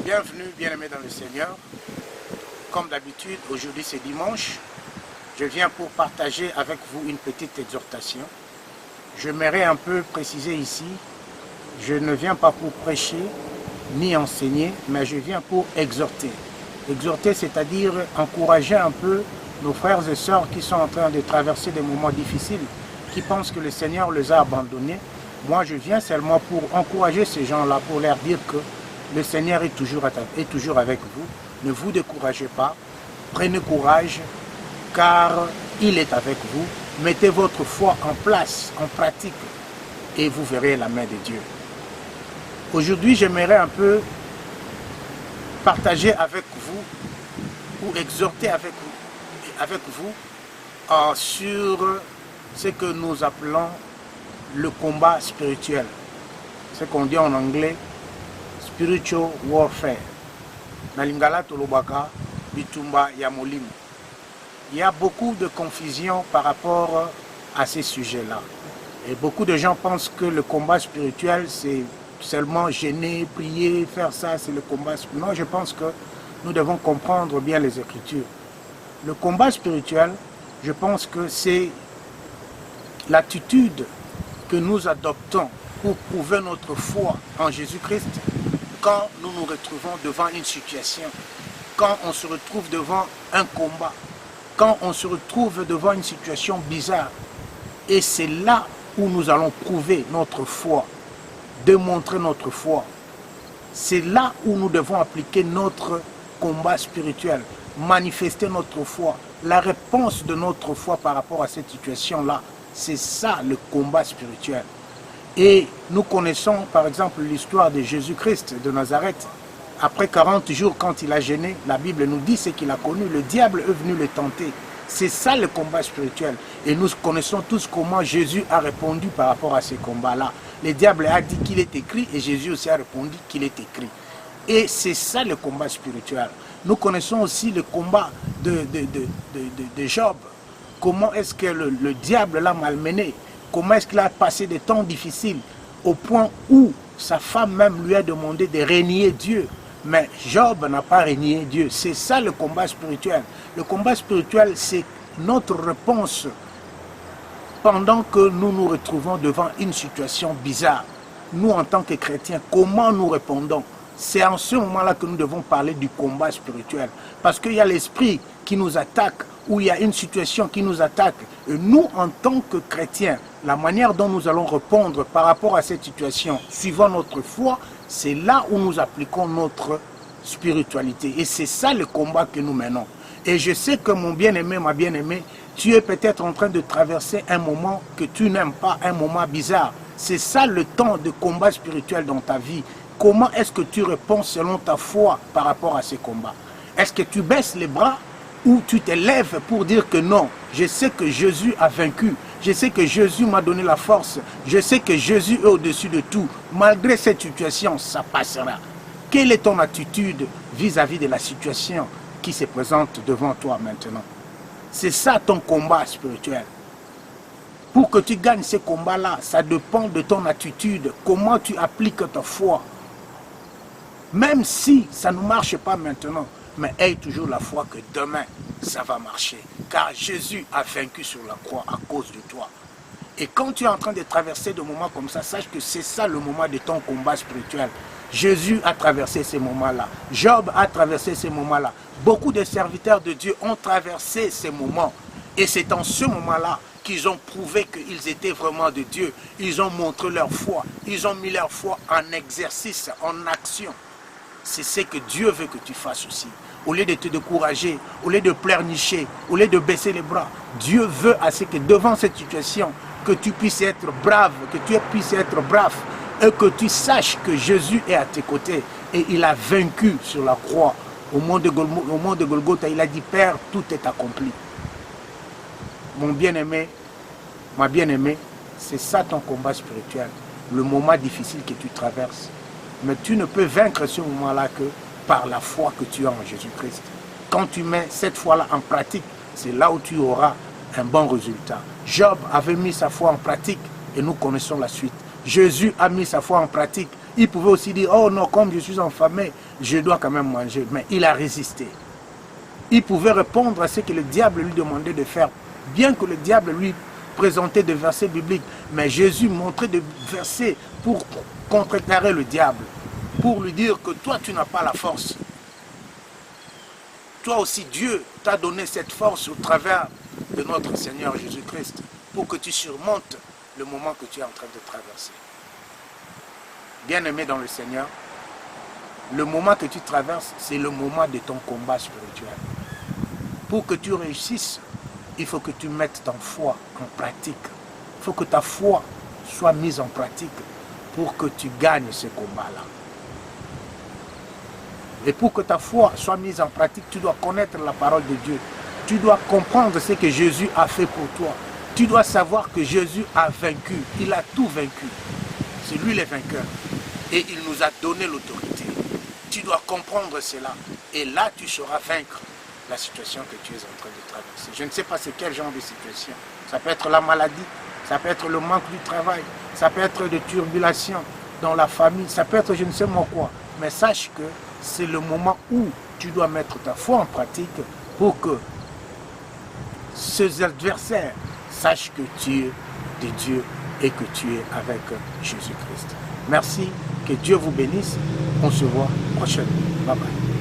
Bienvenue, bien-aimés dans le Seigneur. Comme d'habitude, aujourd'hui c'est dimanche. Je viens pour partager avec vous une petite exhortation. J'aimerais un peu préciser ici, je ne viens pas pour prêcher ni enseigner, mais je viens pour exhorter. Exhorter, c'est-à-dire encourager un peu nos frères et sœurs qui sont en train de traverser des moments difficiles, qui pensent que le Seigneur les a abandonnés. Moi, je viens seulement pour encourager ces gens-là, pour leur dire que le Seigneur est toujours avec vous. Ne vous découragez pas. Prenez courage, car il est avec vous. Mettez votre foi en place, en pratique, et vous verrez la main de Dieu. Aujourd'hui, j'aimerais un peu partager avec vous, ou exhorter avec vous sur ce que nous appelons le combat spirituel. Ce qu'on dit en anglais, spiritual warfare. Nalingala tolobaka bitumba ya molimo. Il y a beaucoup de confusion par rapport à ces sujets-là. Et beaucoup de gens pensent que le combat spirituel, c'est seulement gêner, prier, faire ça, c'est le combat spirituel. Non, je pense que nous devons comprendre bien les Écritures. Le combat spirituel, je pense que c'est l'attitude que nous adoptons pour prouver notre foi en Jésus-Christ quand nous nous retrouvons devant une situation, quand on se retrouve devant un combat, quand on se retrouve devant une situation bizarre. Et c'est là où nous allons prouver notre foi, démontrer notre foi. C'est là où nous devons appliquer notre combat spirituel, manifester notre foi. La réponse de notre foi par rapport à cette situation-là, c'est ça le combat spirituel. Et nous connaissons par exemple l'histoire de Jésus-Christ de Nazareth. Après 40 jours, quand il a jeûné, la Bible nous dit ce qu'il a connu. Le diable est venu le tenter. C'est ça le combat spirituel. Et nous connaissons tous comment Jésus a répondu par rapport à ces combats-là. Le diable a dit qu'il est écrit et Jésus aussi a répondu qu'il est écrit. Et c'est ça le combat spirituel. Nous connaissons aussi le combat de Job. Comment est-ce que le diable l'a malmené? Comment est-ce qu'il a passé des temps difficiles au point où sa femme même lui a demandé de renier Dieu. Mais Job n'a pas renié Dieu. C'est ça le combat spirituel. Le combat spirituel, c'est notre réponse pendant que nous nous retrouvons devant une situation bizarre. Nous, en tant que chrétiens, comment nous répondons? C'est en ce moment-là que nous devons parler du combat spirituel. Parce qu'il y a l'esprit qui nous attaque, où il y a une situation qui nous attaque. Et nous, en tant que chrétiens, la manière dont nous allons répondre par rapport à cette situation, suivant notre foi, c'est là où nous appliquons notre spiritualité. Et c'est ça le combat que nous menons. Et je sais que mon bien-aimé, ma bien-aimée, tu es peut-être en train de traverser un moment que tu n'aimes pas, un moment bizarre. C'est ça le temps de combat spirituel dans ta vie. Comment est-ce que tu réponds selon ta foi par rapport à ces combats? Est-ce que tu baisses les bras ou tu te lèves pour dire que non, je sais que Jésus a vaincu, je sais que Jésus m'a donné la force, je sais que Jésus est au-dessus de tout. Malgré cette situation, ça passera. Quelle est ton attitude vis-à-vis de la situation qui se présente devant toi maintenant? C'est ça ton combat spirituel. Pour que tu gagnes ces combats-là, ça dépend de ton attitude, comment tu appliques ta foi. Même si ça ne marche pas maintenant, mais aie toujours la foi que demain, ça va marcher. Car Jésus a vaincu sur la croix à cause de toi. Et quand tu es en train de traverser des moments comme ça, sache que c'est ça le moment de ton combat spirituel. Jésus a traversé ces moments-là. Job a traversé ces moments-là. Beaucoup de serviteurs de Dieu ont traversé ces moments. Et c'est en ce moment-là qu'ils ont prouvé qu'ils étaient vraiment de Dieu. Ils ont montré leur foi. Ils ont mis leur foi en exercice, en action. C'est ce que Dieu veut que tu fasses aussi. Au lieu de te décourager, au lieu de pleurnicher, au lieu de baisser les bras, Dieu veut à ce que devant cette situation, que tu puisses être brave, que tu puisses être brave, et que tu saches que Jésus est à tes côtés. Et il a vaincu sur la croix. Au mont de Golgotha, il a dit, Père, tout est accompli. Mon bien-aimé, ma bien-aimée, c'est ça ton combat spirituel, le moment difficile que tu traverses. Mais tu ne peux vaincre ce moment-là que par la foi que tu as en Jésus-Christ. Quand tu mets cette foi-là en pratique, c'est là où tu auras un bon résultat. Job avait mis sa foi en pratique et nous connaissons la suite. Jésus a mis sa foi en pratique. Il pouvait aussi dire, oh non, comme je suis affamé, je dois quand même manger. Mais il a résisté. Il pouvait répondre à ce que le diable lui demandait de faire, bien que le diable lui présentait des versets bibliques. Mais Jésus montrait des versets pour contrecarrer le diable, pour lui dire que toi, tu n'as pas la force. Toi aussi, Dieu t'a donné cette force au travers de notre Seigneur Jésus-Christ pour que tu surmontes le moment que tu es en train de traverser. Bien-aimé dans le Seigneur, le moment que tu traverses, c'est le moment de ton combat spirituel. Pour que tu réussisses, il faut que tu mettes ta foi en pratique. Il faut que ta foi soit mise en pratique pour que tu gagnes ce combat-là. Et pour que ta foi soit mise en pratique, tu dois connaître la parole de Dieu. Tu dois comprendre ce que Jésus a fait pour toi. Tu dois savoir que Jésus a vaincu. Il a tout vaincu. C'est lui le vainqueur. Et il nous a donné l'autorité. Tu dois comprendre cela. Et là, tu sauras vaincre la situation que tu es en train de traverser. Je ne sais pas c'est quel genre de situation. Ça peut être la maladie, ça peut être le manque du travail, ça peut être des turbulations dans la famille, ça peut être je ne sais moi quoi. Mais sache que c'est le moment où tu dois mettre ta foi en pratique pour que ces adversaires sachent que tu es de Dieu et que tu es avec Jésus-Christ. Merci, que Dieu vous bénisse. On se voit prochainement. Bye bye.